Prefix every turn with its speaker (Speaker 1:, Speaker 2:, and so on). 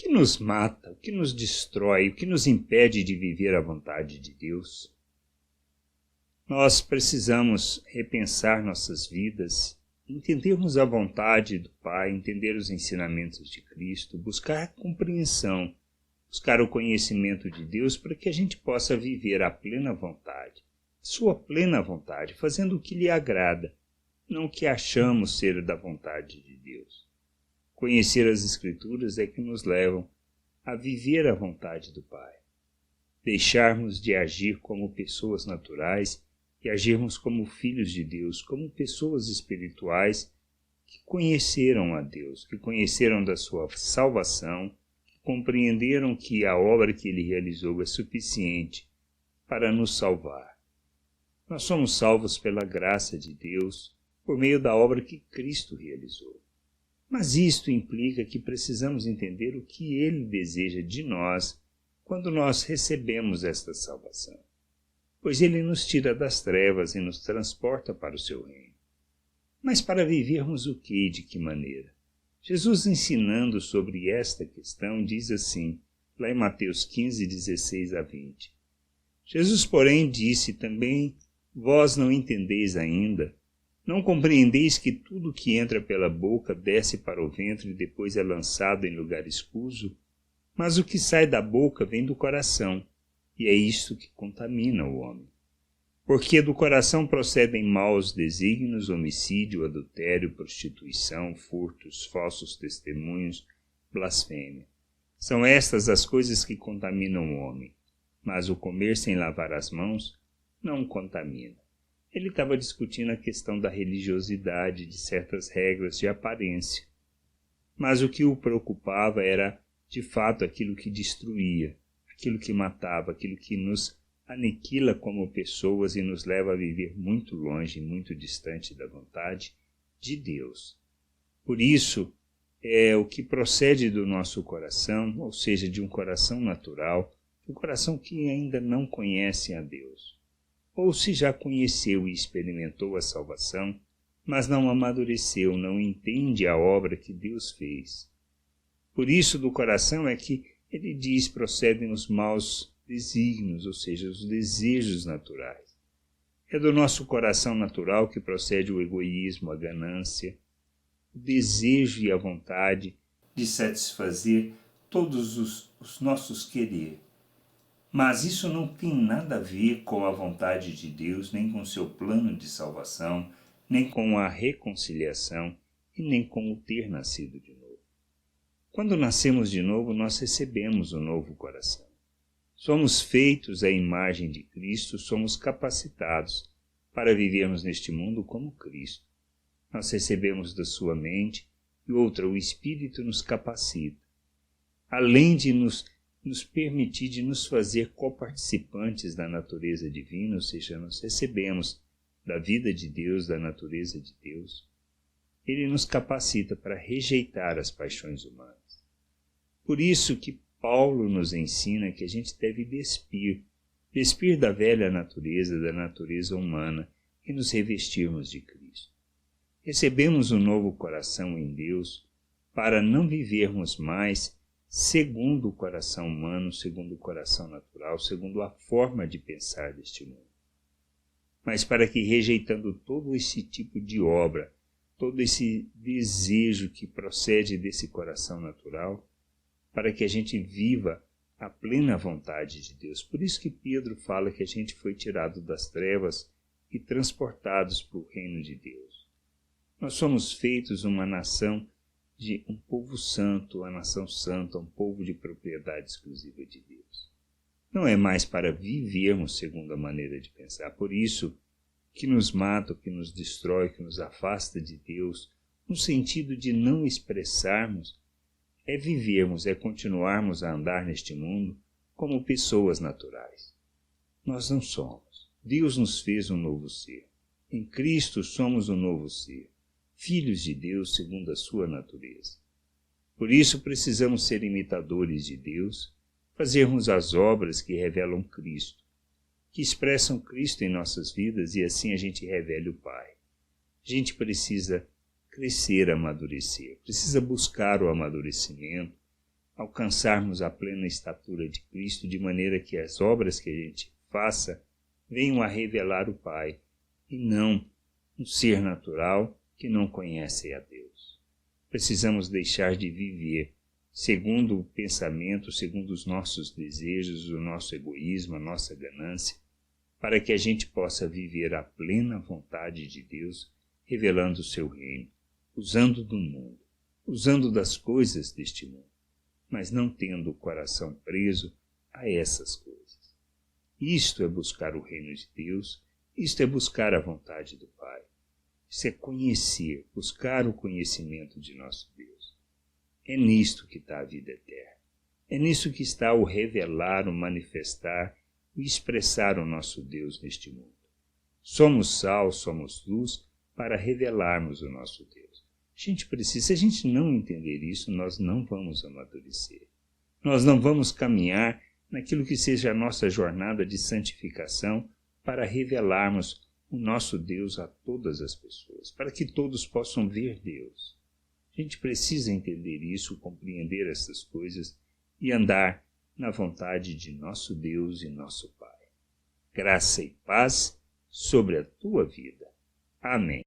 Speaker 1: que nos mata, o que nos destrói, o que nos impede de viver a vontade de Deus? Nós precisamos repensar nossas vidas, entendermos a vontade do Pai, entender os ensinamentos de Cristo, buscar compreensão, buscar o conhecimento de Deus para que a gente possa viver a plena vontade, sua plena vontade, fazendo o que lhe agrada, não o que achamos ser da vontade de Deus. Conhecer as Escrituras é que nos levam a viver a vontade do Pai. Deixarmos de agir como pessoas naturais e agirmos como filhos de Deus, como pessoas espirituais que conheceram a Deus, que conheceram da sua salvação, que compreenderam que a obra que Ele realizou é suficiente para nos salvar. Nós somos salvos pela graça de Deus, por meio da obra que Cristo realizou. Mas isto implica que precisamos entender o que Ele deseja de nós quando nós recebemos esta salvação. Pois Ele nos tira das trevas e nos transporta para o seu reino. Mas para vivermos o que e de que maneira? Jesus, ensinando sobre esta questão, diz assim, lá em Mateus 15, 16 a 20. Jesus, porém, disse também, vós não entendeis ainda, não compreendeis que tudo que entra pela boca desce para o ventre e depois é lançado em lugar escuso? Mas o que sai da boca vem do coração, e é isto que contamina o homem. Porque do coração procedem maus desígnios, homicídio, adultério, prostituição, furtos, falsos testemunhos, blasfêmia. São estas as coisas que contaminam o homem, mas o comer sem lavar as mãos não o contamina. Ele estava discutindo a questão da religiosidade, de certas regras de aparência. Mas o que o preocupava era, de fato, aquilo que destruía, aquilo que matava, aquilo que nos aniquila como pessoas e nos leva a viver muito longe, muito distante da vontade de Deus. Por isso, é o que procede do nosso coração, ou seja, de um coração natural, um coração que ainda não conhece a Deus. Ou se já conheceu e experimentou a salvação, mas não amadureceu, não entende a obra que Deus fez. Por isso, do coração é que ele diz, procedem os maus desígnios, ou seja, os desejos naturais. É do nosso coração natural que procede o egoísmo, a ganância, o desejo e a vontade de satisfazer todos os nossos querer. Mas isso não tem nada a ver com a vontade de Deus, nem com o seu plano de salvação, nem com a reconciliação e nem com o ter nascido de novo. Quando nascemos de novo, nós recebemos um novo coração. Somos feitos à imagem de Cristo, somos capacitados para vivermos neste mundo como Cristo. Nós recebemos da sua mente e outra, o Espírito nos capacita. Além de nos permitir, de nos fazer coparticipantes da natureza divina, ou seja, nós recebemos da vida de Deus, da natureza de Deus, Ele nos capacita para rejeitar as paixões humanas. Por isso que Paulo nos ensina que a gente deve despir da velha natureza, da natureza humana, e nos revestirmos de Cristo. Recebemos um novo coração em Deus para não vivermos mais segundo o coração humano, segundo o coração natural, segundo a forma de pensar deste mundo. Mas para que, rejeitando todo esse tipo de obra, todo esse desejo que procede desse coração natural, para que a gente viva a plena vontade de Deus. Por isso que Pedro fala que a gente foi tirado das trevas e transportados para o reino de Deus. Nós somos feitos uma nação de um povo santo, uma nação santa, um povo de propriedade exclusiva de Deus. Não é mais para vivermos segundo a maneira de pensar. Por isso que nos mata, que nos destrói, que nos afasta de Deus, no sentido de não expressarmos, é vivermos, é continuarmos a andar neste mundo como pessoas naturais. Nós não somos. Deus nos fez um novo ser. Em Cristo somos um novo ser, filhos de Deus segundo a sua natureza. Por isso precisamos ser imitadores de Deus, fazermos as obras que revelam Cristo, que expressam Cristo em nossas vidas, e assim a gente revele o Pai. A gente precisa crescer, amadurecer, precisa buscar o amadurecimento, alcançarmos a plena estatura de Cristo, de maneira que as obras que a gente faça venham a revelar o Pai, e não um ser natural que não conhece a Deus. Precisamos deixar de viver segundo o pensamento, segundo os nossos desejos, o nosso egoísmo, a nossa ganância, para que a gente possa viver a plena vontade de Deus, revelando o seu reino, usando do mundo, usando das coisas deste mundo, mas não tendo o coração preso a essas coisas. Isto é buscar o reino de Deus, isto é buscar a vontade do Pai. Isso é conhecer, buscar o conhecimento de nosso Deus. É nisto que está a vida eterna. É nisso que está o revelar, o manifestar, o expressar o nosso Deus neste mundo. Somos sal, somos luz para revelarmos o nosso Deus. A gente precisa, se a gente não entender isso, nós não vamos amadurecer. Nós não vamos caminhar naquilo que seja a nossa jornada de santificação para revelarmos o nosso Deus a todas as pessoas, para que todos possam ver Deus. A gente precisa entender isso, compreender essas coisas e andar na vontade de nosso Deus e nosso Pai. Graça e paz sobre a tua vida. Amém.